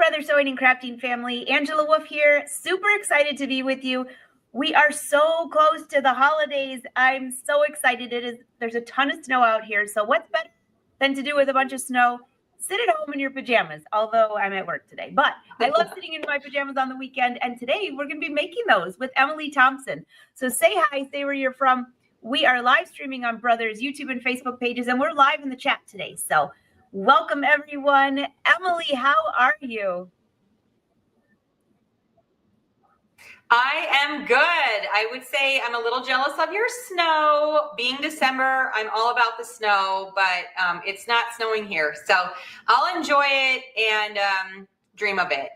Brother Sewing and Crafting family. Angela Wolf here. Super excited to be with you. We are so close to the holidays. I'm so excited. There's a ton of snow out here. So what's better than to do with a bunch of snow? Sit at home in your pajamas, although I'm at work today. But I love sitting in my pajamas on the weekend. And today we're going to be making those with Emily Thompson. So say hi, say where you're from. We are live streaming on Brothers YouTube and Facebook pages, and we're live in the chat today. So welcome, everyone. Emily, how are you? I am good. I would say I'm a little jealous of your snow. Being December, I'm all about the snow, but it's not snowing here. So I'll enjoy it and dream of it.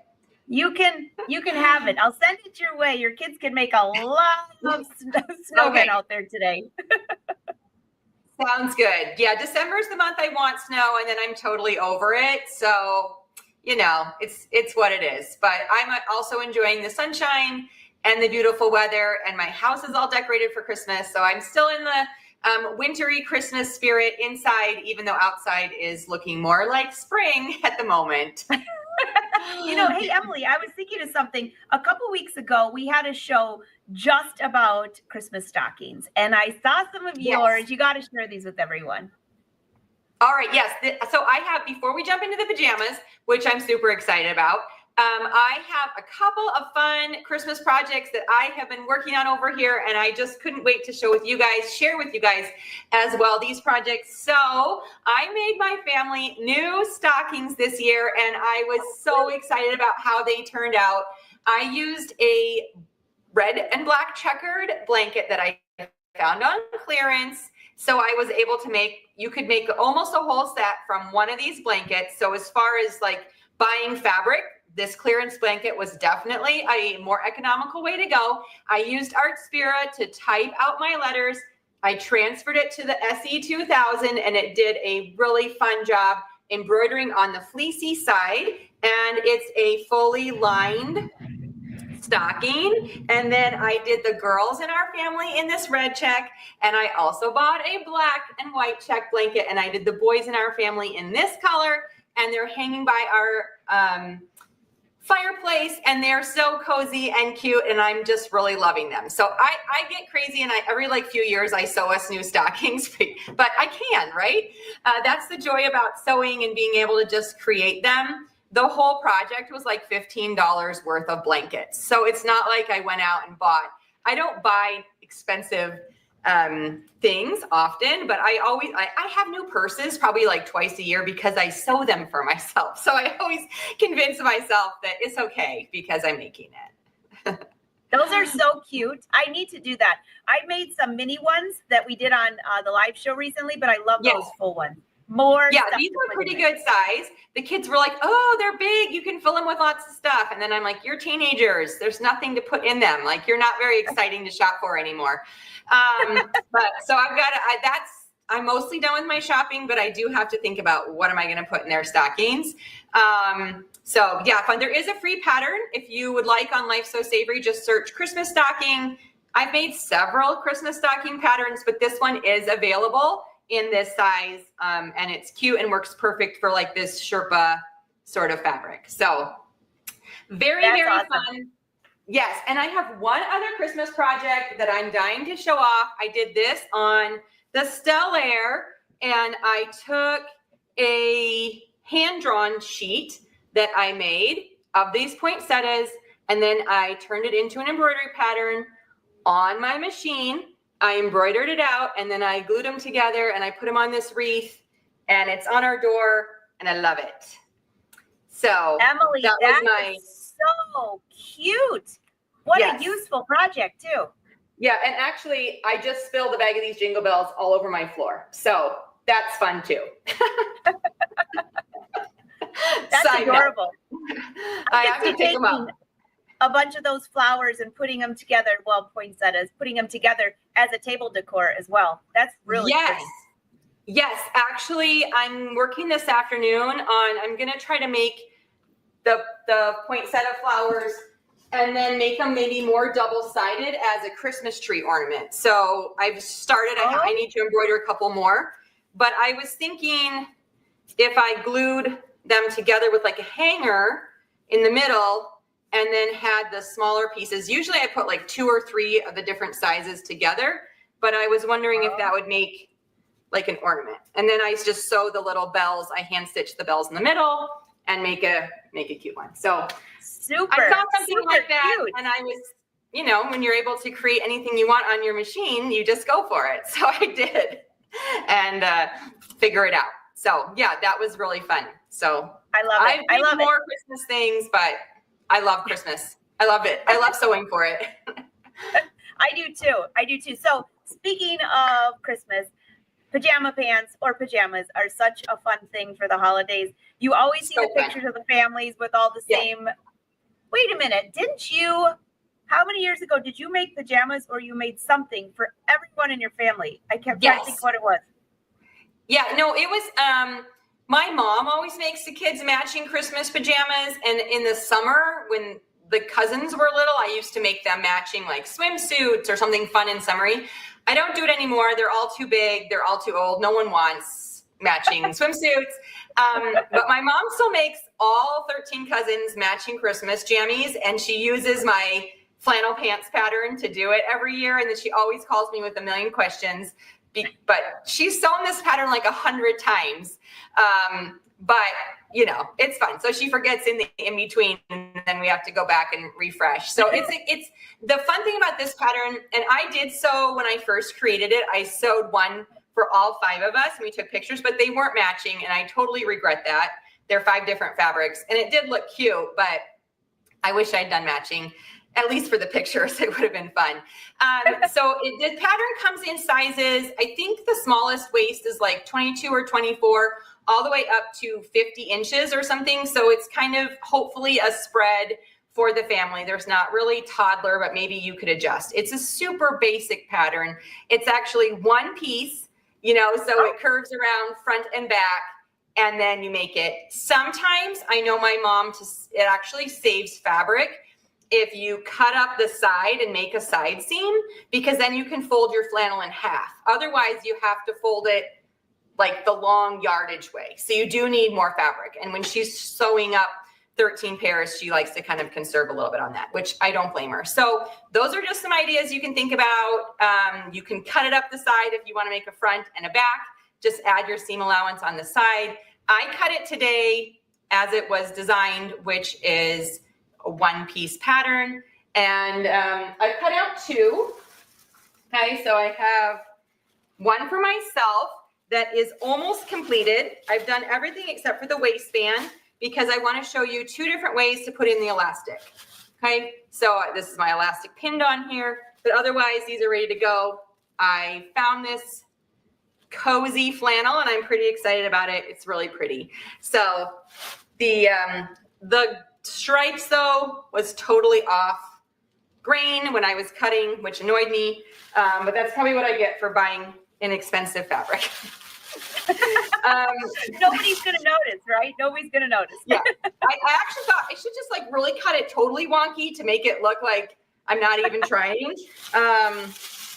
You can have it. I'll send it your way. Your kids can make a lot of snowmen out there today. Sounds good. Yeah, December is the month I want snow, and then I'm totally over it. So, you know, it's what it is. But I'm also enjoying the sunshine and the beautiful weather, and my house is all decorated for Christmas. So I'm still in the wintry Christmas spirit inside, even though outside is looking more like spring at the moment. You know, hey, Emily, I was thinking of something. A couple weeks ago, we had a show just about Christmas stockings, and I saw some of yours. You got to share these with everyone. All right. Yes. So I have, before we jump into the pajamas, which I'm super excited about, I have a couple of fun Christmas projects that I have been working on over here, and I just couldn't wait to share with you guys as well, these projects. So I made my family new stockings this year, and I was so excited about how they turned out. I used a red and black checkered blanket that I found on clearance. So I was able to you could make almost a whole set from one of these blankets. So as far as like buying fabric, this clearance blanket was definitely a more economical way to go. I used Art Spira to type out my letters. I transferred it to the SE2000, and it did a really fun job embroidering on the fleecy side. And it's a fully lined stocking. And then I did the girls in our family in this red check, and I also bought a black and white check blanket, and I did the boys in our family in this color, and they're hanging by our fireplace, and they're so cozy and cute, and I'm just really loving them. So I get crazy, and every like few years I sew us new stockings, but I can, right? That's the joy about sewing and being able to just create them. The whole project was like $15 worth of blankets. So it's not like I went out and I don't buy expensive things often, but I have new purses probably like twice a year because I sew them for myself. So I always convince myself that it's okay because I'm making it. Those are so cute. I need to do that. I made some mini ones that we did on the live show recently, but I love those full ones. Yeah, these were pretty good size. The kids were like, oh, they're big. You can fill them with lots of stuff. And then I'm like, you're teenagers. There's nothing to put in them. Like, you're not very exciting to shop for anymore. But so I'm mostly done with my shopping, but I do have to think about what am I going to put in their stockings. So yeah, fun. There is a free pattern. If you would like on Life So Savory, just search Christmas stocking. I've made several Christmas stocking patterns, but this one is available in this size, and it's cute and works perfect for like this Sherpa sort of fabric. So very awesome. Fun. Yes, and I have one other Christmas project that I'm dying to show off. I did this on the Stellaire, and I took a hand-drawn sheet that I made of these poinsettias, and then I turned it into an embroidery pattern on my machine. I embroidered it out, and then I glued them together, and I put them on this wreath, and it's on our door, and I love it. So Emily, that is so cute. What a useful project too. Yeah, and actually, I just spilled a bag of these Jingle Bells all over my floor, so that's fun too. That's adorable. I have to pick them up. A bunch of those flowers and putting them together, poinsettias, putting them together as a table decor as well. That's really pretty. Yes, actually, I'm working this afternoon I'm going to try to make the poinsettia flowers and then make them maybe more double-sided as a Christmas tree ornament. So I've started, I need to embroider a couple more, but I was thinking if I glued them together with like a hanger, in the middle, and then had the smaller pieces. Usually I put like 2 or 3 of the different sizes together, but I was wondering if that would make like an ornament. And then I just sew the little bells. I hand stitch the bells in the middle and make a cute one. So super, I saw something like that, cute. and I was, you know, when you're able to create anything you want on your machine, you just go for it. So I did, and figure it out. So yeah, that was really fun. So I love it. I love more Christmas things, but I love Christmas. I love it. I love sewing for it. I do too. So speaking of Christmas, pajama pants or pajamas are such a fun thing for the holidays. You always see the pictures of the families with all the same. Wait a minute. How many years ago did you make pajamas, or you made something for everyone in your family? I kept trying to think what it was. Yeah, no, it was, my mom always makes the kids matching Christmas pajamas. And in the summer, when the cousins were little, I used to make them matching like swimsuits or something fun and summery. I don't do it anymore. They're all too big. They're all too old. No one wants matching swimsuits. But my mom still makes all 13 cousins matching Christmas jammies. And she uses my flannel pants pattern to do it every year. And then she always calls me with a million questions. But she's sewn this pattern like 100 times. But you know, it's fun. So she forgets in between, and then we have to go back and refresh. So it's the fun thing about this pattern. And I did sew when I first created it. I sewed one for all 5 of us, and we took pictures, but they weren't matching. And I totally regret that. They're 5 different fabrics, and it did look cute, but I wish I'd done matching. At least for the pictures, it would have been fun. So the pattern comes in sizes. I think the smallest waist is like 22 or 24, all the way up to 50 inches or something. So it's kind of hopefully a spread for the family. There's not really toddler, but maybe you could adjust. It's a super basic pattern. It's actually one piece, you know, so it curves around front and back, and then you make it. Sometimes I know my mom, it actually saves fabric if you cut up the side and make a side seam, because then you can fold your flannel in half. Otherwise, you have to fold it like the long yardage way. So you do need more fabric. And when she's sewing up 13 pairs, she likes to kind of conserve a little bit on that, which I don't blame her. So those are just some ideas you can think about. You can cut it up the side if you want to make a front and a back. Just add your seam allowance on the side. I cut it today as it was designed, which is a one-piece pattern. And I cut out 2. Okay, so I have one for myself that is almost completed. I've done everything except for the waistband, because I want to show you 2 different ways to put in the elastic. Okay, so this is my elastic pinned on here, but otherwise these are ready to go. I found this cozy flannel and I'm pretty excited about it. It's really pretty. So the stripes though was totally off grain when I was cutting, which annoyed me. But that's probably what I get for buying inexpensive fabric. Nobody's going to notice, right? Nobody's going to notice. Yeah. I actually thought I should just like really cut it totally wonky to make it look like I'm not even trying.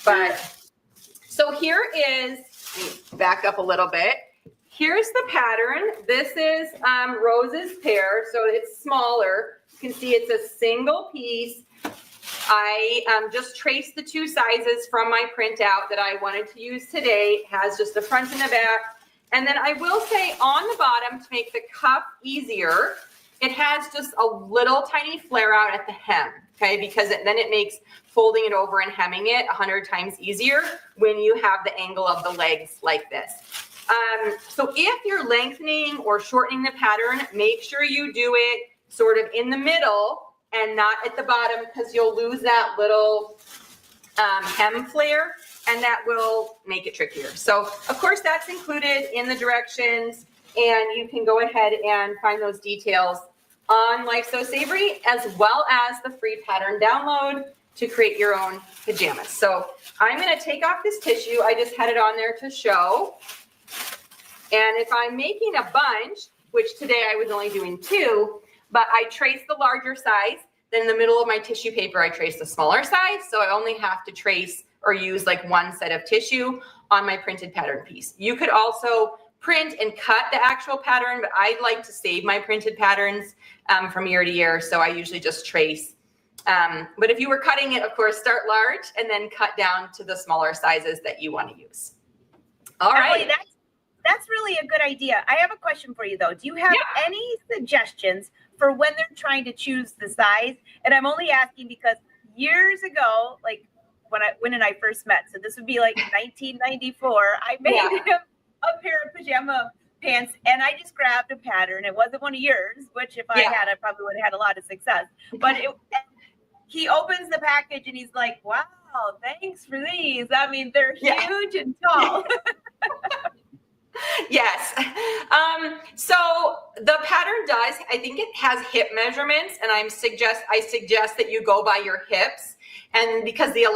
But so here is, let me back up a little bit. Here's the pattern. This is Rose's pair, so it's smaller. You can see it's a single piece. I just traced the 2 sizes from my printout that I wanted to use today. It has just the front and the back. And then I will say on the bottom, to make the cuff easier, it has just a little tiny flare out at the hem, okay? Because then it makes folding it over and hemming it 100 times easier when you have the angle of the legs like this. So if you're lengthening or shortening the pattern, make sure you do it sort of in the middle and not at the bottom, because you'll lose that little hem flare, and that will make it trickier. So of course that's included in the directions, and you can go ahead and find those details on Life So Savory, as well as the free pattern download to create your own pajamas. So I'm going to take off this tissue. I just had it on there to show. And if I'm making a bunch, which today I was only doing 2, but I traced the larger size, then in the middle of my tissue paper, I traced the smaller size. So I only have to trace or use like 1 set of tissue on my printed pattern piece. You could also print and cut the actual pattern, but I like to save my printed patterns from year to year. So I usually just trace. But if you were cutting it, of course, start large and then cut down to the smaller sizes that you want to use. All right. Emily, that's really a good idea. I have a question for you though. Do you have any suggestions for when they're trying to choose the size? And I'm only asking because years ago, like when I first met, so this would be like 1994, I made him a pair of pajama pants and I just grabbed a pattern. It wasn't one of yours, which if I had, I probably would have had a lot of success. But he opens the package and he's like, wow, thanks for these. I mean, they're huge and tall. Yes. So the pattern does, I think it has hip measurements, and I suggest that you go by your hips. And because the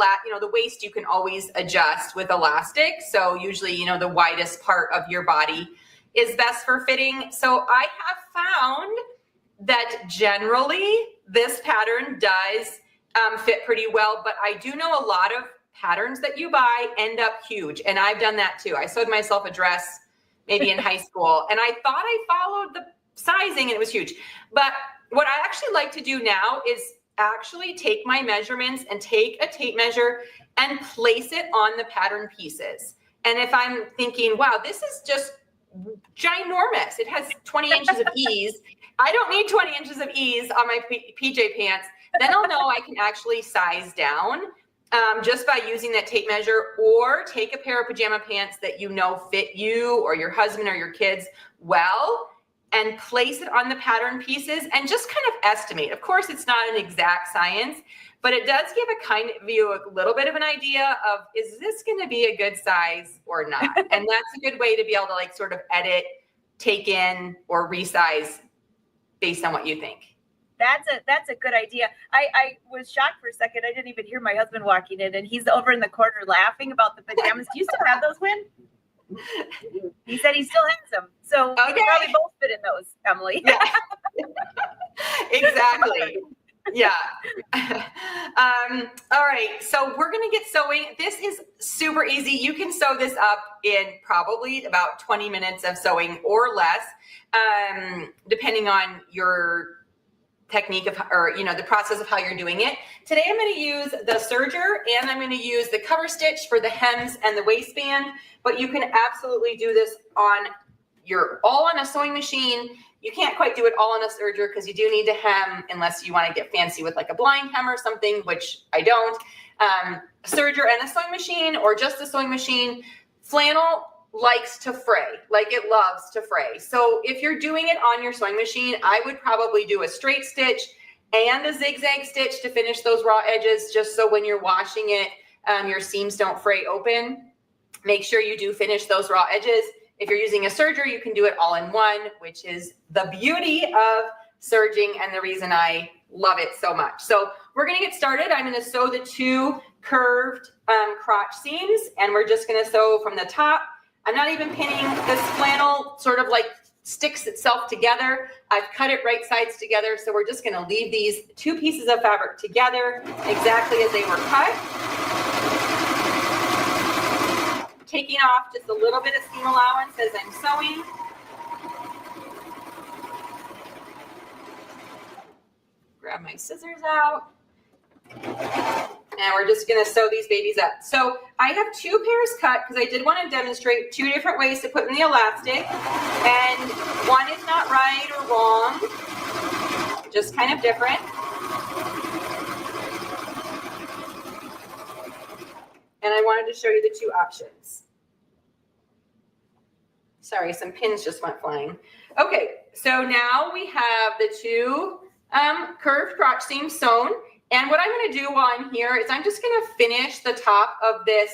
waist you can always adjust with elastic. So usually, the widest part of your body is best for fitting. So I have found that generally this pattern does fit pretty well, but I do know a lot of patterns that you buy end up huge. And I've done that too. I sewed myself a dress maybe in high school, and I thought I followed the sizing and it was huge. But what I actually like to do now is actually take my measurements and take a tape measure and place it on the pattern pieces. And if I'm thinking, wow, this is just ginormous, it has 20 inches of ease, I don't need 20 inches of ease on my PJ pants, then I'll know I can actually size down just by using that tape measure, or take a pair of pajama pants that fit you or your husband or your kids well, and place it on the pattern pieces and just kind of estimate. Of course, it's not an exact science, but it does give a little bit of an idea of, is this going to be a good size or not? And that's a good way to be able to sort of edit, take in, or resize based on what you think. That's a good idea. I was shocked for a second. I didn't even hear my husband walking in, and he's over in the corner laughing about the pajamas. Do you still have those, Win? He said he still has them. So we can probably both fit in those, Emily. Yeah. Exactly. Yeah. All right. So we're going to get sewing. This is super easy. You can sew this up in probably about 20 minutes of sewing or less, depending on your technique the process of how you're doing it. Today I'm going to use the serger, and I'm going to use the cover stitch for the hems and the waistband, but you can absolutely do this all on a sewing machine. You can't quite do it all on a serger because you do need to hem, unless you want to get fancy with like a blind hem or something, which I don't. Serger and a sewing machine, or just a sewing machine. Flannel likes to fray, it loves to fray. So if you're doing it on your sewing machine, I would probably do a straight stitch and a zigzag stitch to finish those raw edges, just so when you're washing it, your seams don't fray open. Make sure you do finish those raw edges. If you're using a serger, you can do it all in one, which is the beauty of serging and the reason I love it so much. So we're going to get started. I'm going to sew the two curved crotch seams, and we're just going to sew from the top. I'm not even pinning. This flannel sort of sticks itself together. I've cut it right sides together. So we're just going to leave these two pieces of fabric together exactly as they were cut. Taking off just a little bit of seam allowance as I'm sewing. Grab my scissors out. And we're just going to sew these babies up. So I have two pairs cut because I did want to demonstrate two different ways to put in the elastic. And one is not right or wrong, just kind of different. And I wanted to show you the two options. Sorry, some pins just went flying. Okay, so now we have the two curved crotch seams sewn. And what I'm going to do while I'm here is I'm just going to finish the top of this,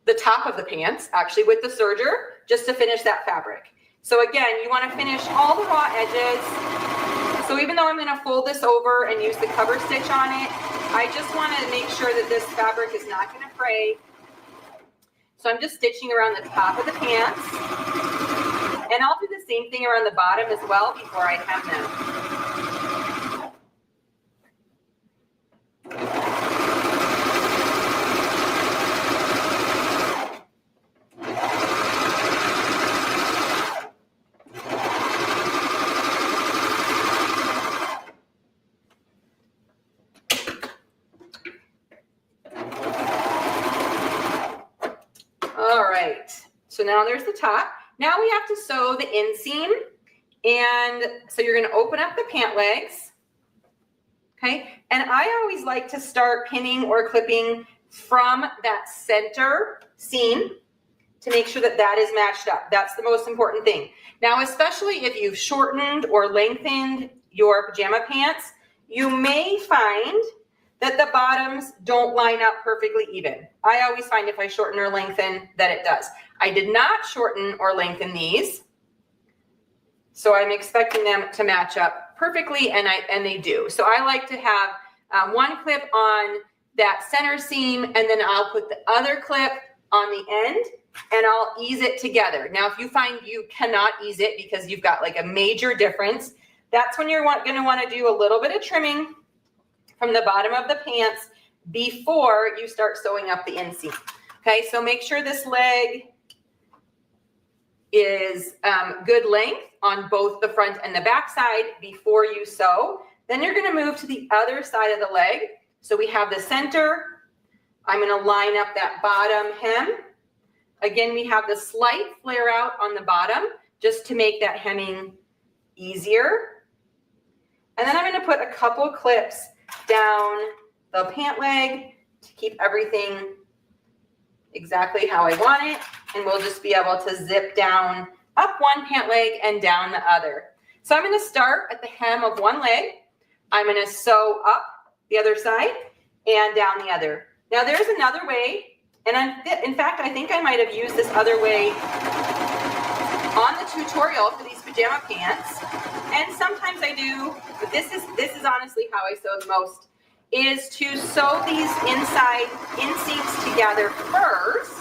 the top of the pants, actually, with the serger, just to finish that fabric. So again, you want to finish all the raw edges. So even though I'm going to fold this over and use the cover stitch on it, I just want to make sure that this fabric is not going to fray. So I'm just stitching around the top of the pants. And I'll do the same thing around the bottom as well before I hem them. now there's the top. Now we have to sew the inseam. And so you're going to open up the pant legs. Okay. And I always like to start pinning or clipping from that center seam to make sure that that is matched up. That's the most important thing. Now, especially if you've shortened or lengthened your pajama pants, you may find that the bottoms don't line up perfectly even. I always find if I shorten or lengthen that it does. I did not shorten or lengthen these, so I'm expecting them to match up perfectly, and they do. So I like to have one clip on that center seam, and then I'll put the other clip on the end, and I'll ease it together. Now, if you find you cannot ease it because you've got like a major difference, that's when you're going to want to do a little bit of trimming from the bottom of the pants before you start sewing up the inseam. Okay, so make sure this leg is good length on both the front and the back side before you sew. Then you're going to move to the other side of the leg. So we have the center. I'm going to line up that bottom hem. Again, we have the slight flare out on the bottom just to make that hemming easier. And then I'm going to put a couple clips down the pant leg to keep everything exactly how I want it. And we'll just be able to zip down up one pant leg and down the other. So I'm going to start at the hem of one leg. I'm going to sew up the other side and down the other. Now there's another way. And in fact, I think I might have used this other way on the tutorial for these pajama pants. And sometimes I do, but this is honestly how I sew the most, is to sew these inside inseams together first,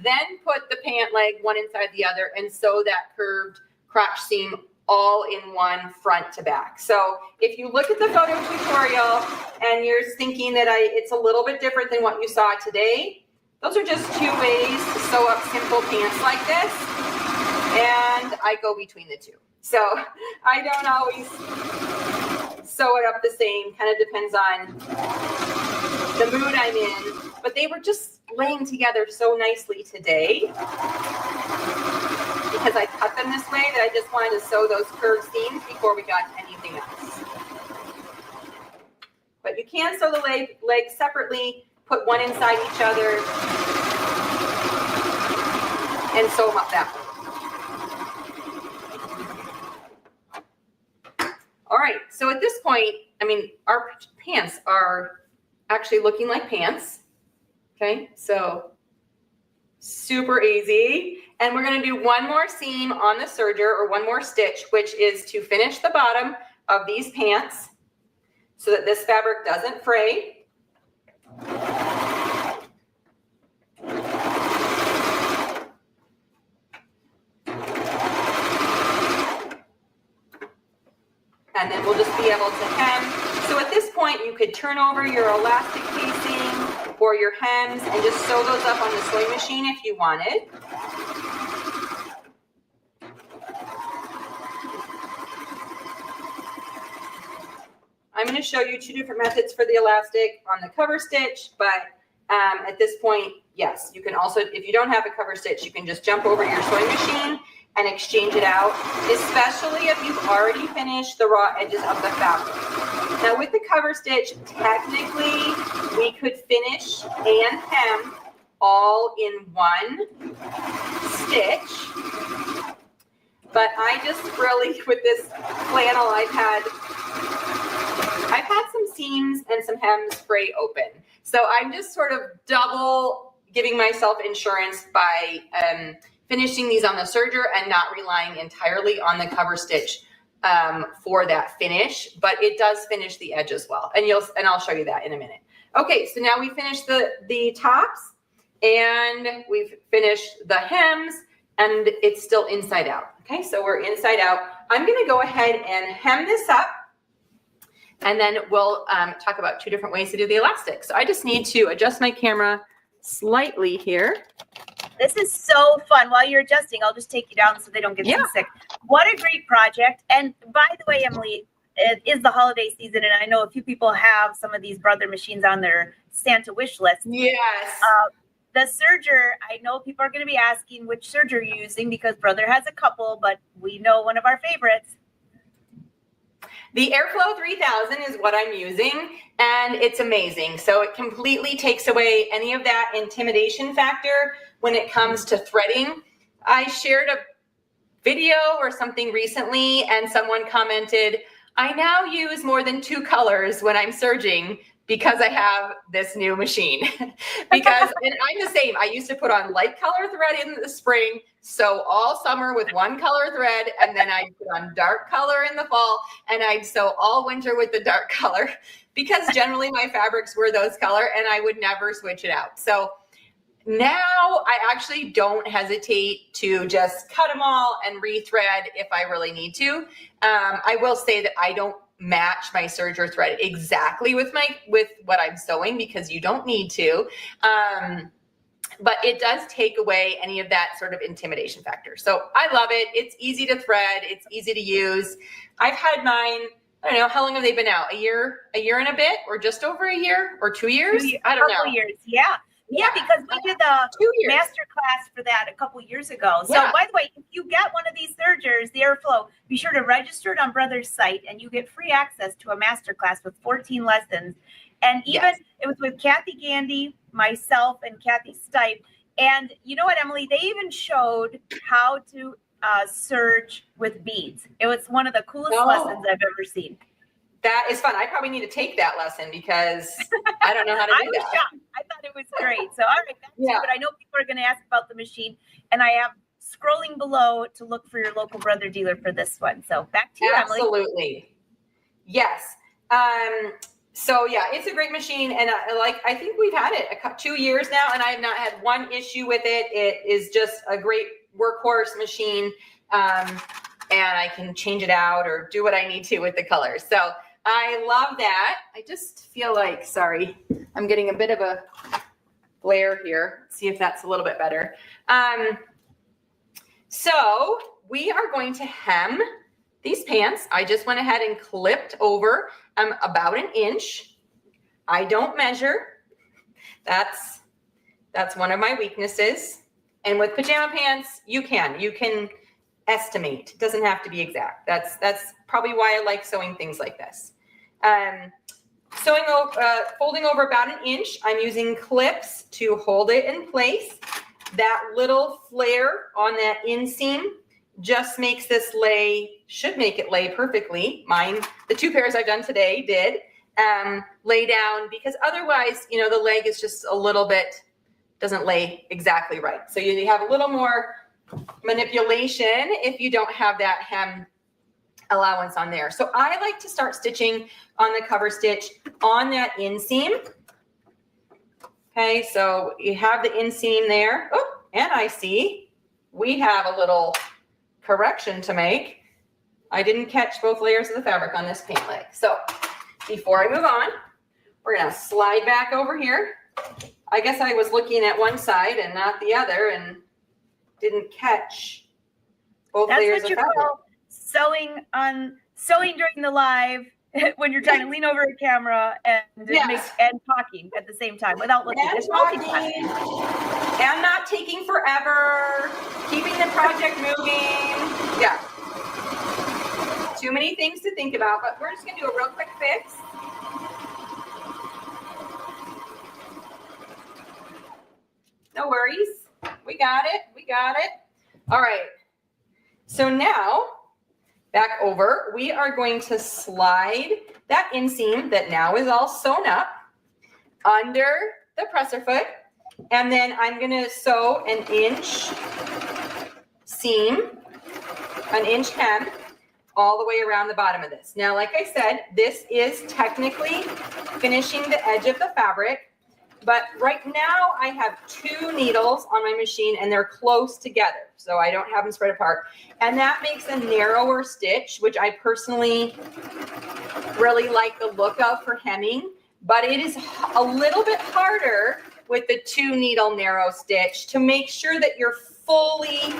then put the pant leg one inside the other and sew that curved crotch seam all in one front to back. So if you look at the photo tutorial and you're thinking that it's a little bit different than what you saw today, those are just two ways to sew up simple pants like this. And I go between the two. So I don't always sew it up the same, kind of depends on the mood I'm in. But they were just laying together so nicely today because I cut them this way that I just wanted to sew those curved seams before we got anything else. But you can sew the legs separately, put one inside each other, and sew them up that way. All right, so at this point, I mean, our pants are actually looking like pants. Okay, so super easy. And we're going to do one more seam on the serger, or one more stitch, which is to finish the bottom of these pants so that this fabric doesn't fray. And then we'll just be able to hem. So at this point, you could turn over your elastic casing or your hems and just sew those up on the sewing machine if you wanted. I'm going to show you two different methods for the elastic on the cover stitch, but at this point, yes, you can also, if you don't have a cover stitch, you can just jump over your sewing machine and exchange it out, especially if you've already finished the raw edges of the fabric. Now with the cover stitch, technically we could finish and hem all in one stitch, but I just really, with this flannel, I've had some seams and some hems fray open. So I'm just sort of double giving myself insurance by finishing these on the serger and not relying entirely on the cover stitch for that finish, but it does finish the edge as well. And I'll show you that in a minute. Okay, so now we finished the tops and we've finished the hems and it's still inside out. Okay, so we're inside out. I'm gonna go ahead and hem this up and then we'll talk about two different ways to do the elastic. So I just need to adjust my camera slightly here. This is so fun. While you're adjusting, I'll just take you down so they don't get too sick. What a great project. And by the way, Emily, it is the holiday season, and I know a few people have some of these brother machines on their Santa wish list. Yes. the serger, I know people are going to be asking which serger you're using because brother has a couple, but we know one of our favorites. The Airflow 3000 is what I'm using, and it's amazing. So it completely takes away any of that intimidation factor when it comes to threading. I shared a video or something recently, and someone commented, I now use more than 2 colors when I'm serging because I have this new machine. And I'm the same. I used to put on light color thread in the spring, sew all summer with 1 color thread, and then I'd put on dark color in the fall, and I'd sew all winter with the dark color because generally my fabrics were those color, and I would never switch it out. So now I actually don't hesitate to just cut them all and rethread if I really need to. I will say that I don't match my serger thread exactly with what I'm sewing because you don't need to. But it does take away any of that sort of intimidation factor. So I love it. It's easy to thread. It's easy to use. I've had mine, I don't know, how long have they been out? A year and a bit, or just over a year, or 2 years? I don't know. A couple years, yeah. Yeah, because we did the master class for that a couple years ago. So by the way, if you get one of these sergers, the Airflow, be sure to register it on Brother's site and you get free access to a master class with 14 lessons. And even it was with Kathy Gandy, myself, and Kathy Stipe. And you know what, Emily, they even showed how to serge with beads. It was one of the coolest lessons I've ever seen. That is fun. I probably need to take that lesson because I don't know how to do that. Shocked. I thought it was great. So, all right, back to you. But I know people are going to ask about the machine, and I am scrolling below to look for your local brother dealer for this one. So, back to you, Emily. Absolutely. Yes. So, yeah, it's a great machine, and I think we've had it 2 years now, and I have not had one issue with it. It is just a great workhorse machine, and I can change it out or do what I need to with the colors. So, I love that. I just feel like, sorry, I'm getting a bit of a glare here. Let's see if that's a little bit better. So we are going to hem these pants. I just went ahead and clipped over about 1 inch. I don't measure. That's one of my weaknesses. And with pajama pants, you can estimate. It doesn't have to be exact. That's probably why I like sewing things like this. Folding over about 1 inch, I'm using clips to hold it in place. That little flare on that inseam just makes this should make it lay perfectly. Mine, the 2 pairs I've done today did lay down, because otherwise, the leg is just a little bit, doesn't lay exactly right. So you have a little more manipulation if you don't have that hem allowance on there. So I like to start stitching on the cover stitch on that inseam. Okay, so you have the inseam there. Oh, and I see we have a little correction to make. I didn't catch both layers of the fabric on this pant leg. So before I move on, we're gonna slide back over here. I guess I was looking at one side and not the other and didn't catch both layers of fabric. Sewing during the live when you're trying to lean over a camera and talking at the same time without looking. And not taking forever, keeping the project moving. Yeah. Too many things to think about, but we're just gonna do a real quick fix. No worries. We got it. All right. So now, back over, we are going to slide that inseam that now is all sewn up under the presser foot. And then I'm going to sew 1 inch seam, 1 inch hem, all the way around the bottom of this. Now, like I said, this is technically finishing the edge of the fabric. But right now I have 2 needles on my machine and they're close together. So I don't have them spread apart. And that makes a narrower stitch, which I personally really like the look of for hemming. But it is a little bit harder with the 2 needle narrow stitch to make sure that you're fully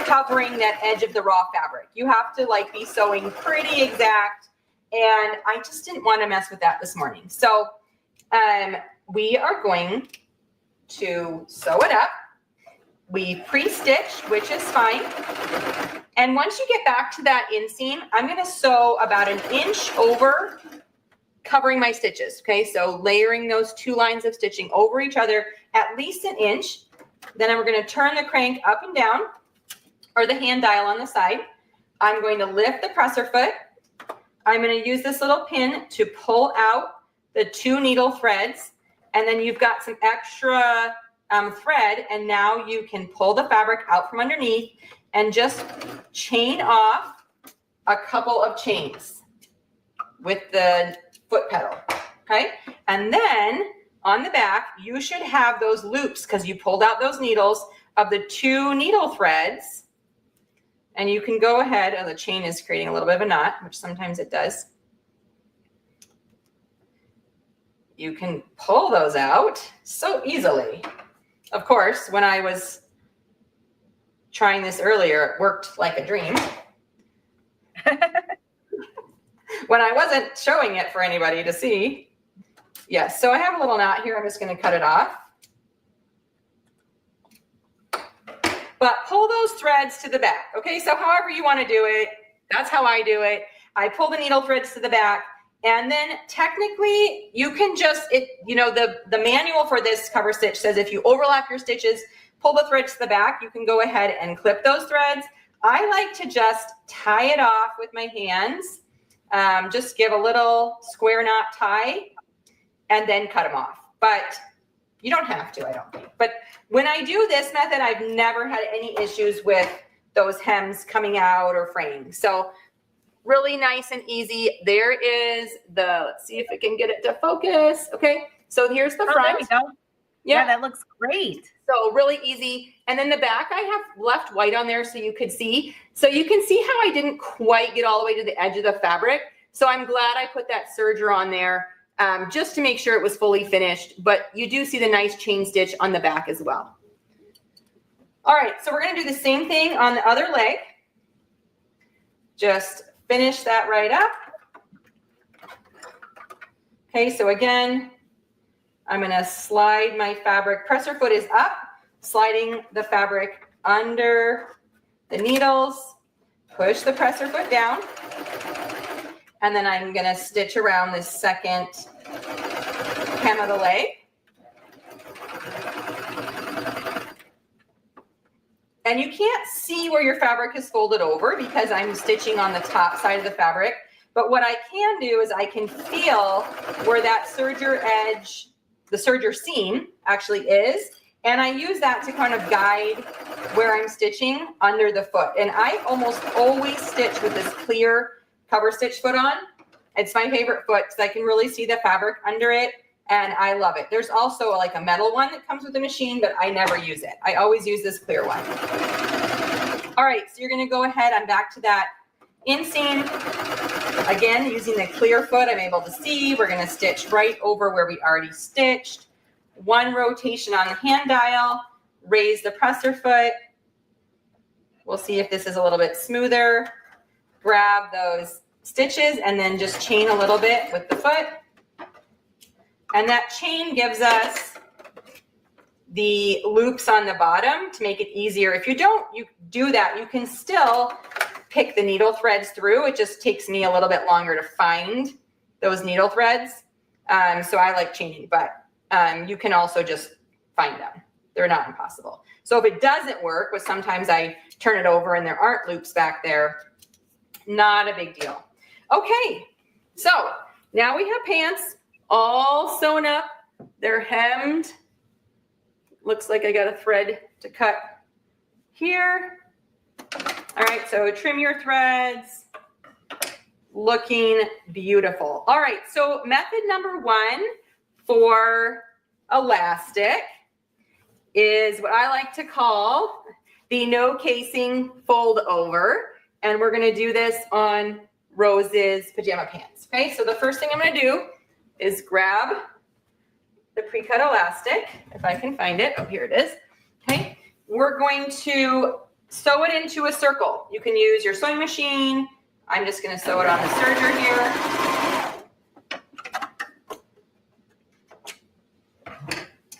covering that edge of the raw fabric. You have to be sewing pretty exact. And I just didn't want to mess with that this morning. So, we are going to sew it up. We pre-stitched, which is fine. And once you get back to that inseam, I'm going to sew about 1 inch over, covering my stitches. Okay, so layering those 2 lines of stitching over each other, at least 1 inch. Then we're going to turn the crank up and down, or the hand dial on the side. I'm going to lift the presser foot. I'm going to use this little pin to pull out the 2 needle threads, and then you've got some extra thread, and now you can pull the fabric out from underneath and just chain off a couple of chains with the foot pedal, okay? And then on the back, you should have those loops, because you pulled out those needles, of the 2 needle threads. And you can go ahead, and the chain is creating a little bit of a knot, which sometimes it does. You can pull those out so easily. Of course, when I was trying this earlier, it worked like a dream. When I wasn't showing it for anybody to see. Yes, so I have a little knot here. I'm just going to cut it off. But pull those threads to the back. Okay, so however you want to do it, that's how I do it. I pull the needle threads to the back, and then technically you can just, the manual for this cover stitch says if you overlap your stitches, pull the threads to the back, you can go ahead and clip those threads. I like to just tie it off with my hands, just give a little square knot tie, and then cut them off. But you don't have to, I don't think. But when I do this method, I've never had any issues with those hems coming out or fraying. So really nice and easy. There is let's see if I can get it to focus. Okay, so here's the front. There we go. Yeah, that looks great. So really easy. And then the back, I have left white on there so you could see. So you can see how I didn't quite get all the way to the edge of the fabric. So I'm glad I put that serger on there just to make sure it was fully finished. But you do see the nice chain stitch on the back as well. All right, so we're going to do the same thing on the other leg. Just finish that right up. Okay, so again, I'm going to slide my fabric. Presser foot is up, sliding the fabric under the needles. Push the presser foot down. And then I'm going to stitch around this second hem of the leg. And you can't see where your fabric is folded over because I'm stitching on the top side of the fabric. But what I can do is I can feel where that serger edge, the serger seam actually is. And I use that to kind of guide where I'm stitching under the foot. And I almost always stitch with this clear cover stitch foot on. It's my favorite foot because I can really see the fabric under it. And I love it. There's also like a metal one that comes with the machine, but I never use it. I always use this clear one. All right, so you're gonna go ahead, I'm back to that inseam. Again, using the clear foot, I'm able to see. We're gonna stitch right over where we already stitched. One rotation on the hand dial, raise the presser foot. We'll see if this is a little bit smoother. Grab those stitches and then just chain a little bit with the foot. And that chain gives us the loops on the bottom to make it easier. If you do that, you can still pick the needle threads through. It just takes me a little bit longer to find those needle threads. So I like chaining, but you can also just find them. They're not impossible. So if it doesn't work, which sometimes I turn it over and there aren't loops back there, not a big deal. Okay, so now we have pants all sewn up. They're hemmed. Looks like I got a thread to cut here. All right, so trim your threads. Looking beautiful. All right, so method number 1 for elastic is what I like to call the no casing fold over. And we're gonna do this on Rose's pajama pants. Okay, so the first thing I'm gonna do is grab the pre-cut elastic, if I can find it. Oh, here it is. Okay, we're going to sew it into a circle. You can use your sewing machine. I'm just going to sew it on the serger here.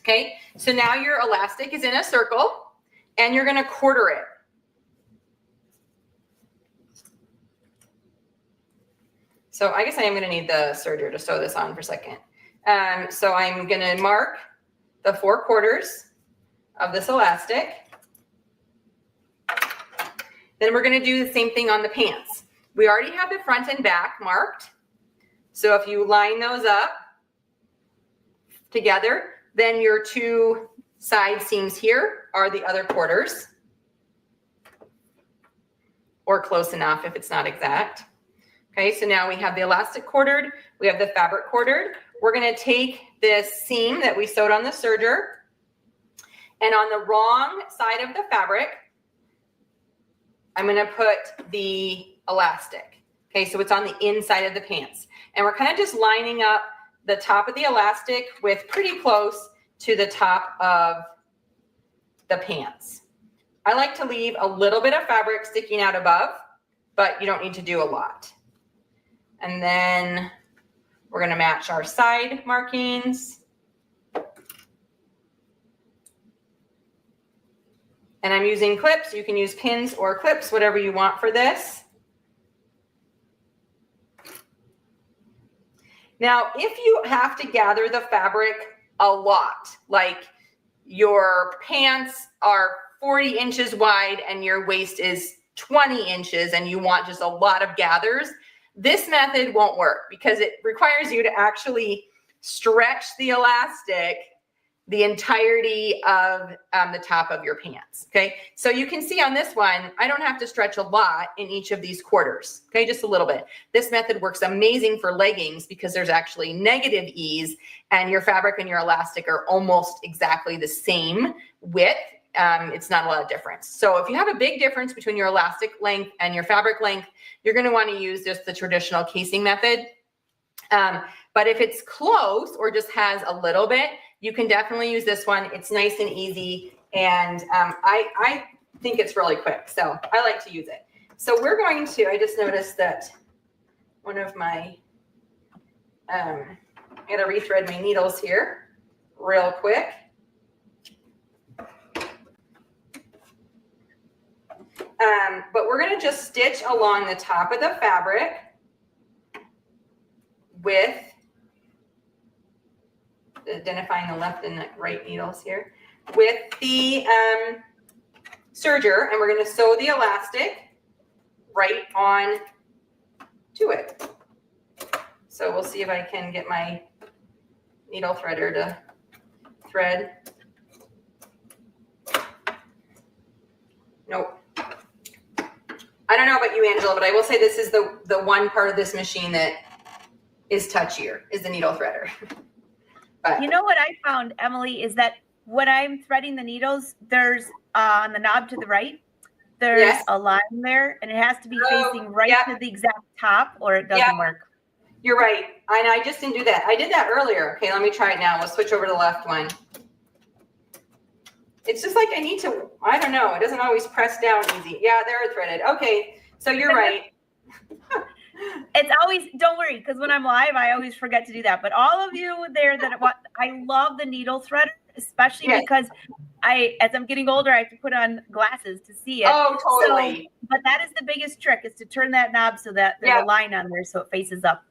Okay, so now your elastic is in a circle and you're going to quarter it. So I guess I am going to need the serger to sew this on for a second. So I'm going to mark the 4 quarters of this elastic. Then we're going to do the same thing on the pants. We already have the front and back marked. So if you line those up together, then your 2 side seams here are the other quarters, or close enough if it's not exact. Okay, so now we have the elastic quartered, we have the fabric quartered. We're going to take this seam that we sewed on the serger, and on the wrong side of the fabric, I'm going to put the elastic. Okay, so it's on the inside of the pants. And we're kind of just lining up the top of the elastic with pretty close to the top of the pants. I like to leave a little bit of fabric sticking out above, but you don't need to do a lot. And then we're going to match our side markings. And I'm using clips. You can use pins or clips, whatever you want for this. Now, if you have to gather the fabric a lot, like your pants are 40 inches wide and your waist is 20 inches and you want just a lot of gathers, this method won't work because it requires you to actually stretch the elastic the entirety of the top of your pants, okay? So you can see on this one, I don't have to stretch a lot in each of these quarters, okay? Just a little bit. This method works amazing for leggings because there's actually negative ease and your fabric and your elastic are almost exactly the same width. It's not a lot of difference. So if you have a big difference between your elastic length and your fabric length, you're gonna wanna use just the traditional casing method. But if it's close or just has a little bit, you can definitely use this one. It's nice and easy. And I think it's really quick. So I like to use it. So we're going to, I just noticed that one of my, I gotta rethread my needles here real quick. But we're gonna just stitch along the top of the fabric with identifying the left and the right needles here with the serger, and we're going to sew the elastic right on to it. So we'll see if I can get my needle threader to thread. Nope. I don't know about you, Angela, but I will say this is the one part of this machine that is touchier, is the needle threader. But you know what I found, Emily, is that when I'm threading the needles, there's on the knob to the right, there's a line there, and it has to be facing right to the exact top, or it doesn't work. You're right. And I just didn't do that. I did that earlier. Okay, let me try it now. We'll switch over to the left one. It's just like I need to, I don't know. It doesn't always press down easy. Yeah, they're threaded. Okay, so you're right. It's always, don't worry, because when I'm live, I always forget to do that. But all of you there that want, I love the needle threader, especially because as I'm getting older, I have to put on glasses to see it. Oh, totally. So, but that is the biggest trick, is to turn that knob so that there's a line on there so it faces up.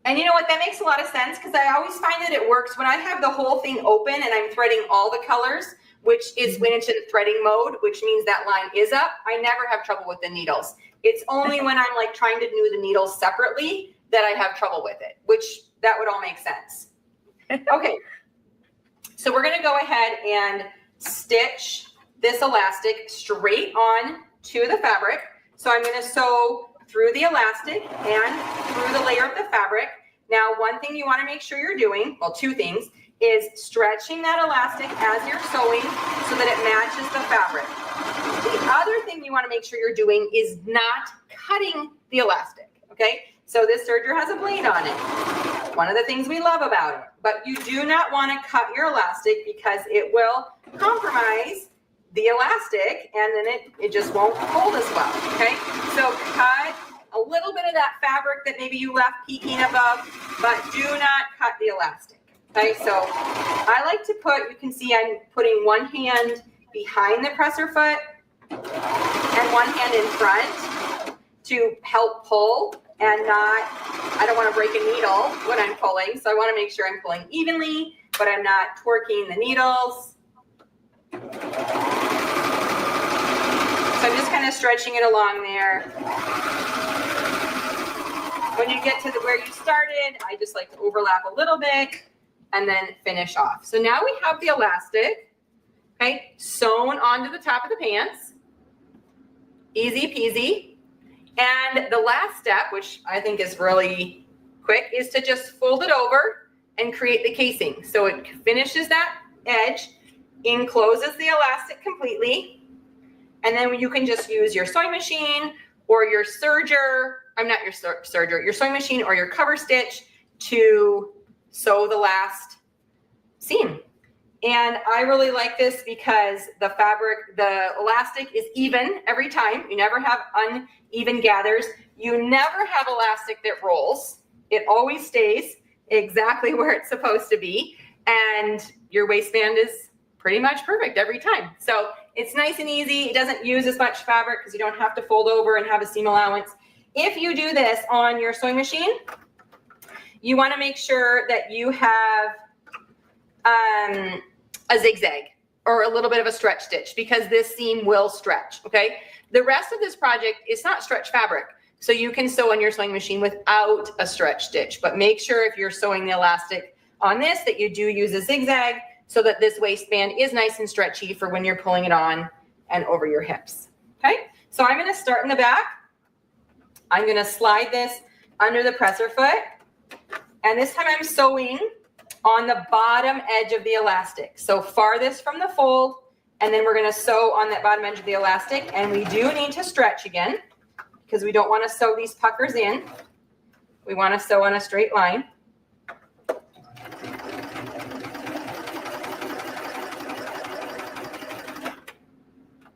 And you know what? That makes a lot of sense because I always find that it works when I have the whole thing open and I'm threading all the colors, which is when it's in threading mode, which means that line is up. I never have trouble with the needles. It's only when I'm like trying to do the needles separately that I have trouble with it, which that would all make sense. Okay, so we're gonna go ahead and stitch this elastic straight on to the fabric. So I'm gonna sew through the elastic and through the layer of the fabric. Now, one thing you wanna make sure you're doing, well, two things, is stretching that elastic as you're sewing so that it matches the fabric. The other thing you want to make sure you're doing is not cutting the elastic, okay? So this serger has a blade on it. One of the things we love about it, but you do not want to cut your elastic because it will compromise the elastic and then it just won't hold as well, okay? So cut a little bit of that fabric that maybe you left peeking above, but do not cut the elastic. Okay, so I like to put, you can see I'm putting one hand behind the presser foot and one hand in front to help pull and not, I don't want to break a needle when I'm pulling, so I want to make sure I'm pulling evenly, but I'm not torquing the needles. So I'm just kind of stretching it along there. When you get to where you started, I just like to overlap a little bit and then finish off. So now we have the elastic, okay, sewn onto the top of the pants. Easy peasy. And the last step, which I think is really quick, is to just fold it over and create the casing. So it finishes that edge, encloses the elastic completely, and then you can just use your sewing machine or your serger, your sewing machine or your cover stitch to sew the last seam. And I really like this because the fabric, the elastic is even every time. You never have uneven gathers. You never have elastic that rolls. It always stays exactly where it's supposed to be. And your waistband is pretty much perfect every time. So it's nice and easy. It doesn't use as much fabric because you don't have to fold over and have a seam allowance. If you do this on your sewing machine, you want to make sure that you have a zigzag or a little bit of a stretch stitch because this seam will stretch, okay? The rest of this project is not stretch fabric, so you can sew on your sewing machine without a stretch stitch, but make sure if you're sewing the elastic on this that you do use a zigzag so that this waistband is nice and stretchy for when you're pulling it on and over your hips, okay? So I'm gonna start in the back. I'm gonna slide this under the presser foot, and this time I'm sewing on the bottom edge of the elastic. So farthest from the fold, and then we're gonna sew on that bottom edge of the elastic, and we do need to stretch again because we don't wanna sew these puckers in. We wanna sew on a straight line.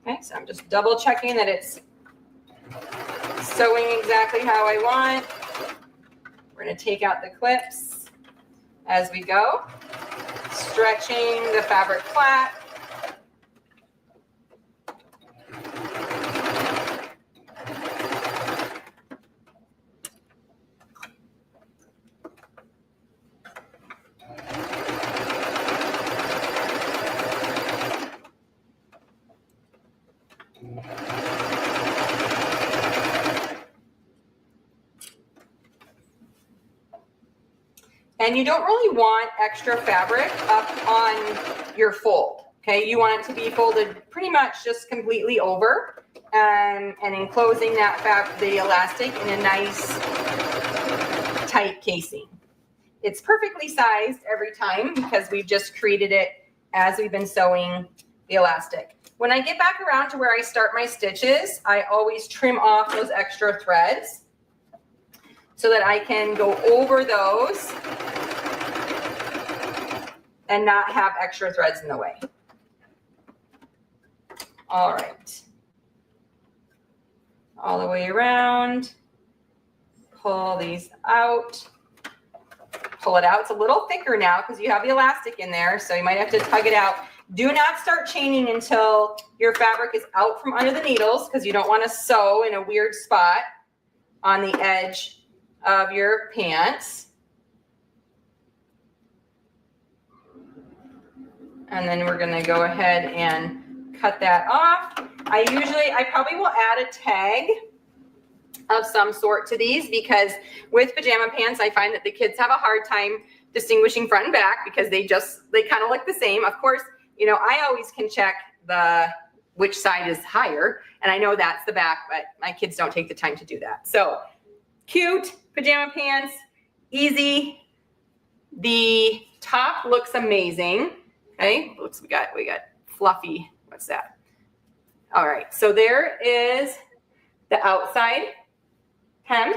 Okay, so I'm just double checking that it's sewing exactly how I want. We're gonna take out the clips as we go, stretching the fabric flat. And you don't really want extra fabric up on your fold, okay? You want it to be folded pretty much just completely over and enclosing that the elastic in a nice tight casing. It's perfectly sized every time because we've just created it as we've been sewing the elastic. When I get back around to where I start my stitches, I always trim off those extra threads so that I can go over those and not have extra threads in the way. All right. All the way around. Pull these out. Pull it out. It's a little thicker now because you have the elastic in there, so you might have to tug it out. Do not start chaining until your fabric is out from under the needles because you don't want to sew in a weird spot on the edge of your pants. And then we're gonna go ahead and cut that off. I probably will add a tag of some sort to these because with pajama pants, I find that the kids have a hard time distinguishing front and back because they kind of look the same. Of course, you know, I always can check which side is higher, and I know that's the back, but my kids don't take the time to do that. So cute pajama pants, easy. The top looks amazing. Okay, looks we got fluffy. What's that? All right, so there is the outside hem,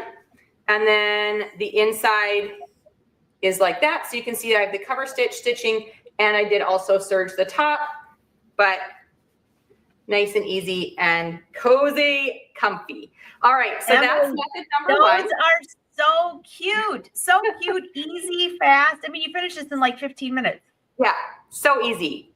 and then the inside is like that. So you can see I have the cover stitching, and I did also serge the top, but nice and easy and cozy, comfy. All right, so Emily, that's method number one. Those are so cute. So cute, easy, fast. I mean, you finish this in like 15 minutes. Yeah, so easy.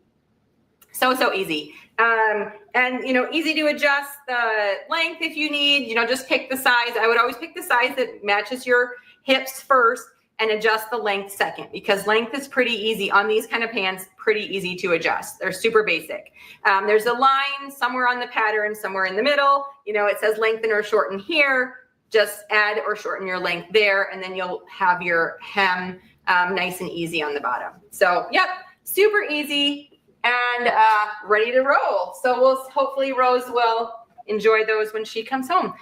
So easy. And, you know, easy to adjust the length if you need, you know, just pick the size. I would always pick the size that matches your hips first and adjust the length second, because length is pretty easy on these kind of pants, pretty easy to adjust. They're super basic. There's a line somewhere on the pattern, somewhere in the middle, you know, it says lengthen or shorten here. Just add or shorten your length there, and then you'll have your hem nice and easy on the bottom. So, yep, super easy and ready to roll. So hopefully Rose will enjoy those when she comes home.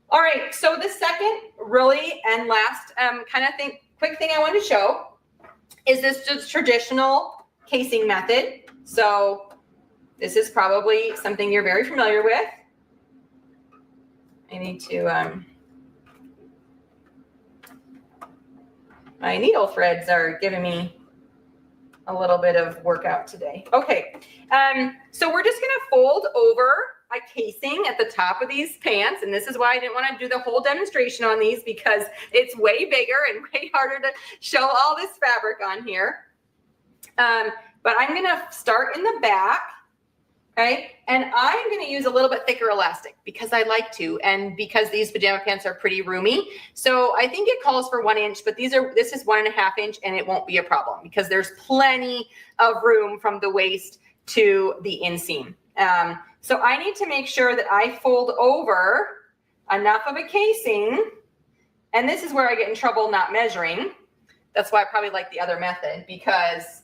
All right, so the second really and last quick thing I want to show is this just traditional casing method. So this is probably something you're very familiar with. I need to, my needle threads are giving me a little bit of workout today. Okay, so we're just gonna fold over a casing at the top of these pants, and this is why I didn't want to do the whole demonstration on these, because it's way bigger and way harder to show all this fabric on here. But I'm gonna start in the back, okay? And I'm gonna use a little bit thicker elastic because I like to, and because these pajama pants are pretty roomy. So I think it calls for 1 inch, but this is 1.5 inch, and it won't be a problem because there's plenty of room from the waist to the inseam. So I need to make sure that I fold over enough of a casing, and this is where I get in trouble not measuring. That's why I probably like the other method, because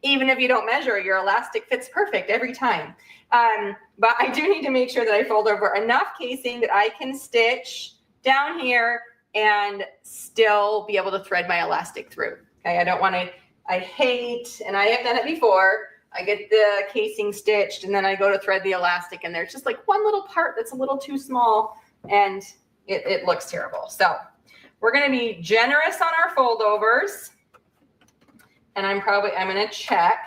even if you don't measure, your elastic fits perfect every time. But I do need to make sure that I fold over enough casing that I can stitch down here and still be able to thread my elastic through. Okay, I don't want to, I hate, and I have done it before, I get the casing stitched and then I go to thread the elastic and there's just like one little part that's a little too small and it looks terrible. So we're going to be generous on our foldovers, and I'm going to check.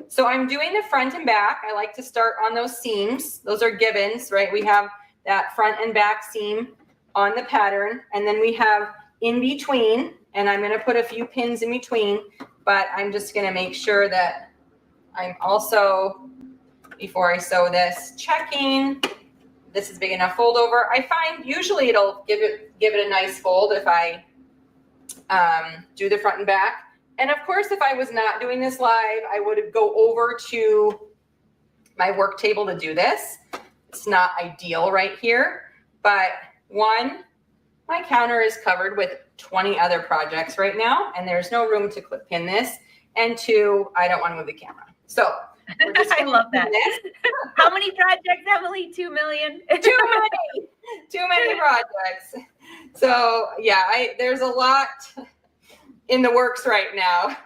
So I'm doing the front and back. I like to start on those seams. Those are givens, right? We have that front and back seam on the pattern, and then we have in between, and I'm going to put a few pins in between, but I'm just going to make sure that I'm also, before I sew this, checking this is big enough fold over. I find usually it'll give it a nice fold if I do the front and back. And of course, if I was not doing this live, I would go over to my work table to do this. It's not ideal right here, but one, my counter is covered with 20 other projects right now, and there's no room to clip pin this. And two, I don't want to move the camera. So we're just I love that. How many projects, Emily? 2 million? Too many projects. So yeah, there's a lot in the works right now.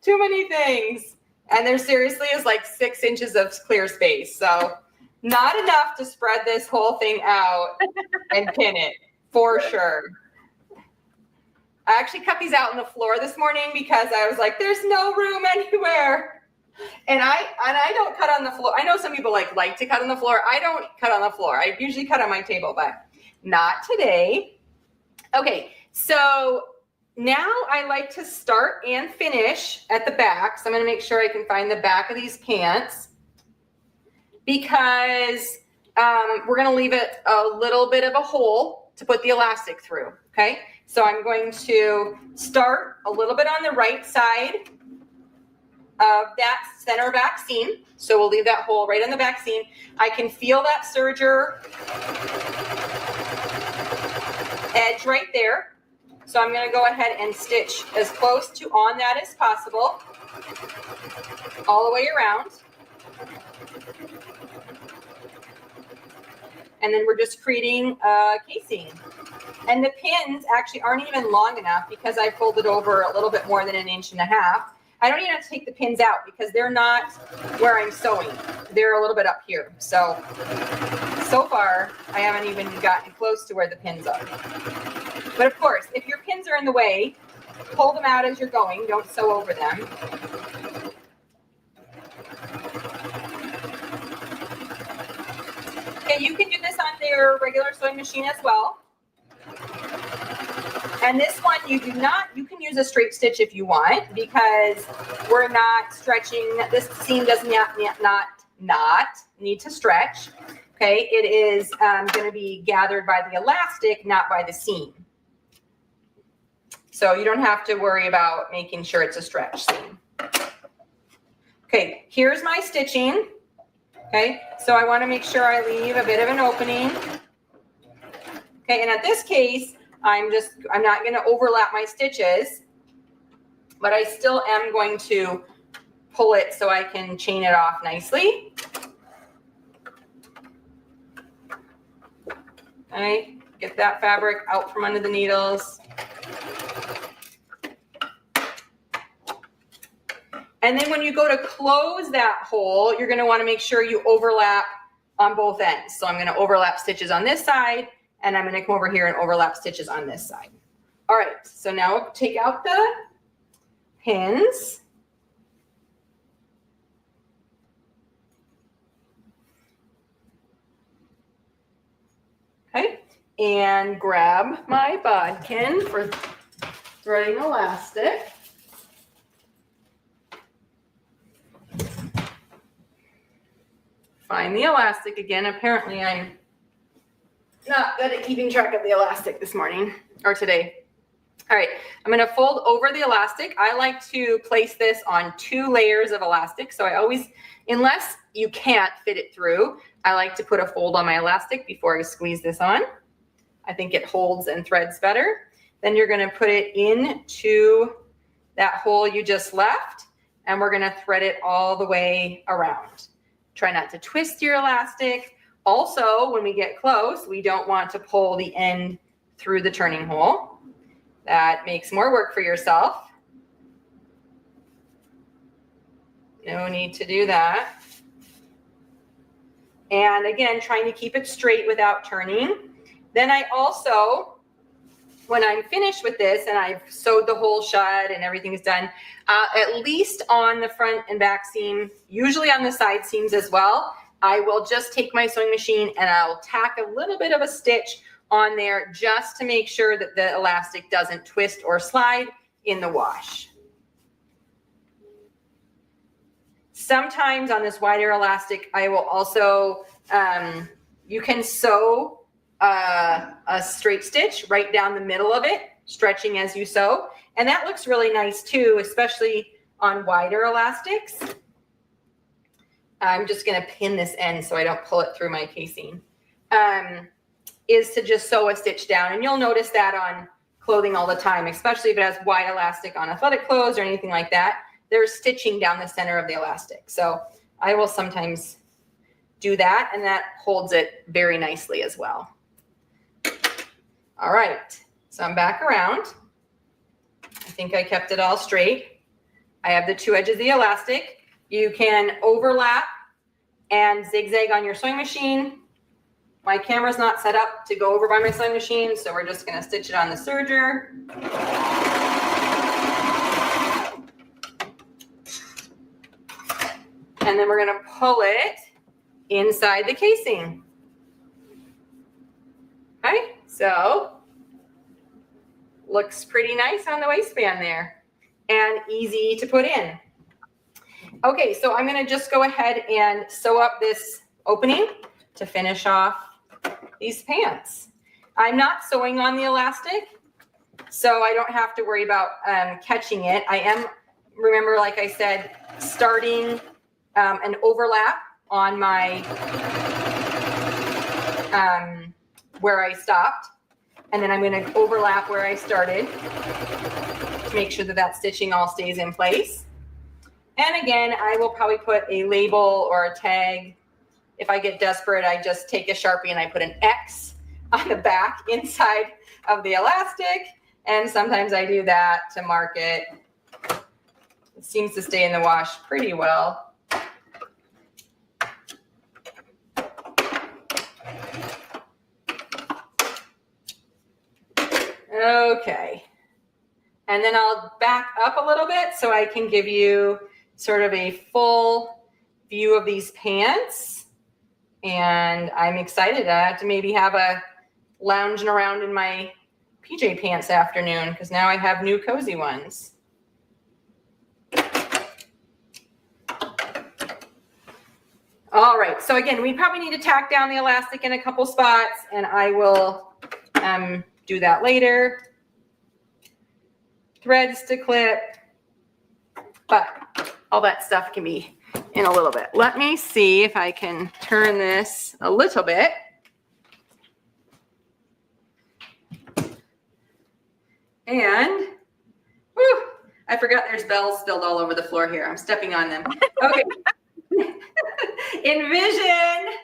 Too many things. And there seriously is like 6 inches of clear space. So not enough to spread this whole thing out and pin it, for sure. I actually cut these out on the floor this morning because I was like, there's no room anywhere. And I don't cut on the floor. I know some people like to cut on the floor. I don't cut on the floor. I usually cut on my table, but not today. Okay, so now I like to start and finish at the back. So I'm going to make sure I can find the back of these pants, because we're going to leave it a little bit of a hole to put the elastic through. Okay, so I'm going to start a little bit on the right side of that center back seam. So we'll leave that hole right on the back seam. I can feel that serger edge right there. So I'm going to go ahead and stitch as close to on that as possible all the way around. And then we're just creating a casing. And the pins actually aren't even long enough because I folded over a little bit more than 1.5 inches. I don't even have to take the pins out because they're not where I'm sewing. They're a little bit up here. So far, I haven't even gotten close to where the pins are. But of course, if your pins are in the way, pull them out as you're going. Don't sew over them. Okay, you can do this on your regular sewing machine as well. And this one, you can use a straight stitch if you want, because we're not stretching. This seam does not need to stretch. Okay, it is going to be gathered by the elastic, not by the seam. So you don't have to worry about making sure it's a stretch seam. Okay, here's my stitching. Okay, so I want to make sure I leave a bit of an opening. Okay, and at this case, I'm not going to overlap my stitches, but I still am going to pull it so I can chain it off nicely. Okay, get that fabric out from under the needles. And then when you go to close that hole, you're going to want to make sure you overlap on both ends. So I'm going to overlap stitches on this side, and I'm going to come over here and overlap stitches on this side. All right, so now we'll take out the pins. Okay, and grab my bodkin for threading elastic. Find the elastic again. Apparently I'm not good at keeping track of the elastic this morning or today. All right, I'm going to fold over the elastic. I like to place this on 2 layers of elastic. So I always, unless you can't fit it through, I like to put a fold on my elastic before I squeeze this on. I think it holds and threads better. Then you're going to put it into that hole you just left, and we're going to thread it all the way around. Try not to twist your elastic. Also, when we get close, we don't want to pull the end through the turning hole. That makes more work for yourself. No need to do that. And again, trying to keep it straight without turning. Then I also, when I'm finished with this and I've sewed the hole shut and everything is done, at least on the front and back seam, usually on the side seams as well, I will just take my sewing machine and I'll tack a little bit of a stitch on there just to make sure that the elastic doesn't twist or slide in the wash. Sometimes on this wider elastic, I will also, you can sew a straight stitch right down the middle of it, stretching as you sew. And that looks really nice too, especially on wider elastics. I'm just going to pin this end so I don't pull it through my casing. Is to just sew a stitch down. And you'll notice that on clothing all the time, especially if it has wide elastic on athletic clothes or anything like that. There's stitching down the center of the elastic. So I will sometimes do that, and that holds it very nicely as well. All right, so I'm back around. I think I kept it all straight. I have the 2 edges of the elastic. You can overlap and zigzag on your sewing machine. My camera's not set up to go over by my sewing machine, so we're just going to stitch it on the serger. And then we're going to pull it inside the casing. Okay, so looks pretty nice on the waistband there and easy to put in. Okay, so I'm going to just go ahead and sew up this opening to finish off these pants. I'm not sewing on the elastic, so I don't have to worry about catching it. I am, remember, like I said, starting an overlap on my where I stopped, and then I'm going to overlap where I started to make sure that that stitching all stays in place. And again, I will probably put a label or a tag. If I get desperate, I just take a Sharpie and I put an X on the back inside of the elastic. And sometimes I do that to mark it. It seems to stay in the wash pretty well. Okay. And then I'll back up a little bit so I can give you sort of a full view of these pants. And I'm excited to maybe have a lounging around in my PJ pants afternoon because now I have new cozy ones. All right, so again, we probably need to tack down the elastic in a couple spots, and I will do that later. Threads to clip, but all that stuff can be in a little bit. Let me see if I can turn this a little bit. And, whew, I forgot there's bells spilled all over the floor here. I'm stepping on them. Okay. Envision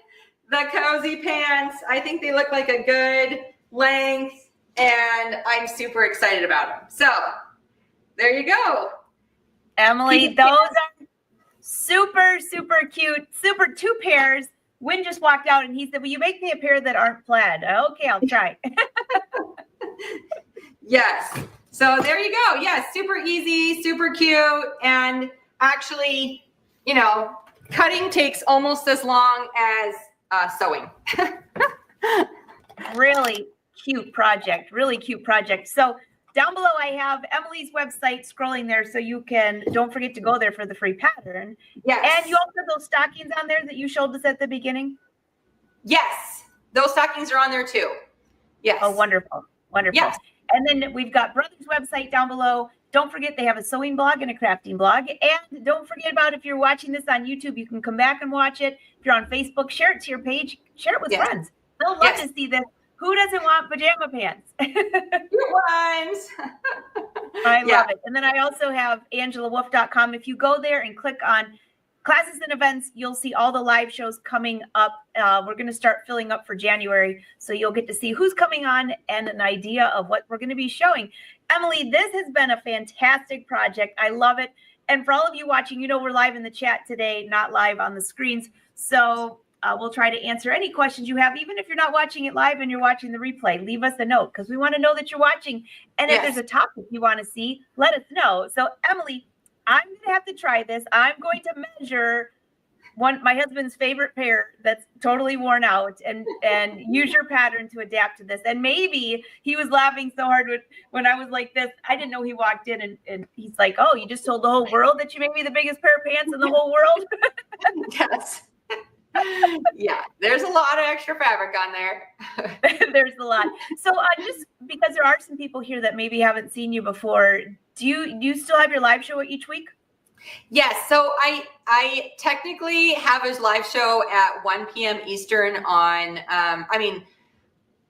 the cozy pants. I think they look like a good length, and I'm super excited about them. So there you go. Emily, those are super, super cute. Super 2 pairs. Wynn just walked out and he said, will you make me a pair that aren't plaid? Okay, I'll try. Yes. So there you go. Yes, super easy, super cute. And actually, you know, cutting takes almost as long as sewing. Really cute project. Really cute project. So down below, I have Emily's website scrolling there, so you can, don't forget to go there for the free pattern. Yes. And you also have those stockings on there that you showed us at the beginning? Yes. Those stockings are on there too. Yes. Oh, wonderful. Wonderful. Yes. And then we've got Brother's website down below. Don't forget they have a sewing blog and a crafting blog. And don't forget about, if you're watching this on YouTube, you can come back and watch it. If you're on Facebook, share it to your page. Share it with friends. They'll love to see this. Who doesn't want pajama pants? Good ones. I love it. And then I also have angelawolf.com. If you go there and click on classes and events, you'll see all the live shows coming up. We're going to start filling up for January, so you'll get to see who's coming on and an idea of what we're going to be showing. Emily, this has been a fantastic project. I love it. And for all of you watching, you know we're live in the chat today, not live on the screens. So we'll try to answer any questions you have. Even if you're not watching it live and you're watching the replay, leave us a note because we want to know that you're watching. And if there's a topic you want to see, let us know. So Emily, I'm going to have to try this. I'm going to measure my husband's favorite pair that's totally worn out and use your pattern to adapt to this. And maybe he was laughing so hard when I was like this. I didn't know he walked in and he's like, oh, you just told the whole world that you made me the biggest pair of pants in the whole world? Yes. Yeah, there's a lot of extra fabric on there. There's a lot. So just because there are some people here that maybe haven't seen you before, do you still have your live show each week? Yes. So I technically have a live show at 1 p.m. Eastern on,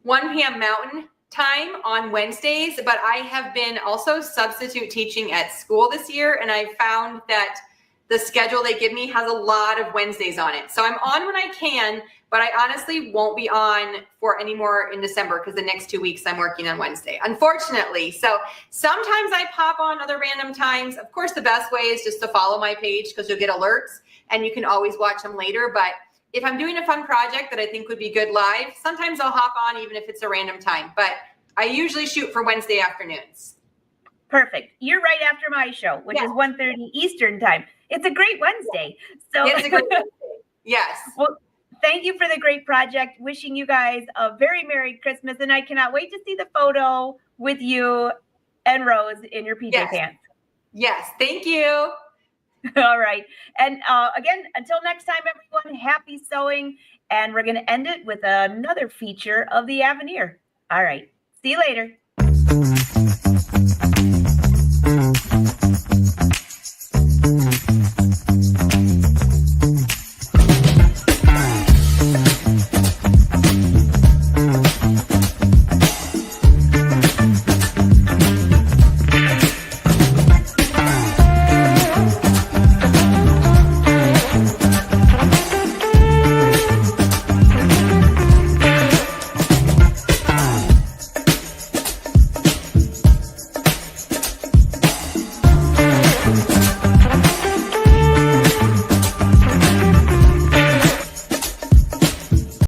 1 p.m. Mountain time on Wednesdays, but I have been also substitute teaching at school this year. And I found that the schedule they give me has a lot of Wednesdays on it. So I'm on when I can, but I honestly won't be on for any more in December because the next 2 weeks I'm working on Wednesday, unfortunately. So sometimes I pop on other random times. Of course, the best way is just to follow my page because you'll get alerts and you can always watch them later. But if I'm doing a fun project that I think would be good live, sometimes I'll hop on even if it's a random time. But I usually shoot for Wednesday afternoons. Perfect. You're right after my show, which is 1:30 Eastern time. It's a great Wednesday. So it's a great Wednesday. Yes. Well, thank you for the great project. Wishing you guys a very Merry Christmas. And I cannot wait to see the photo with you and Rose in your PJ pants. Yes. Thank you. All right. And again, until next time, everyone, happy sewing. And we're going to end it with another feature of the Avenir. All right. See you later.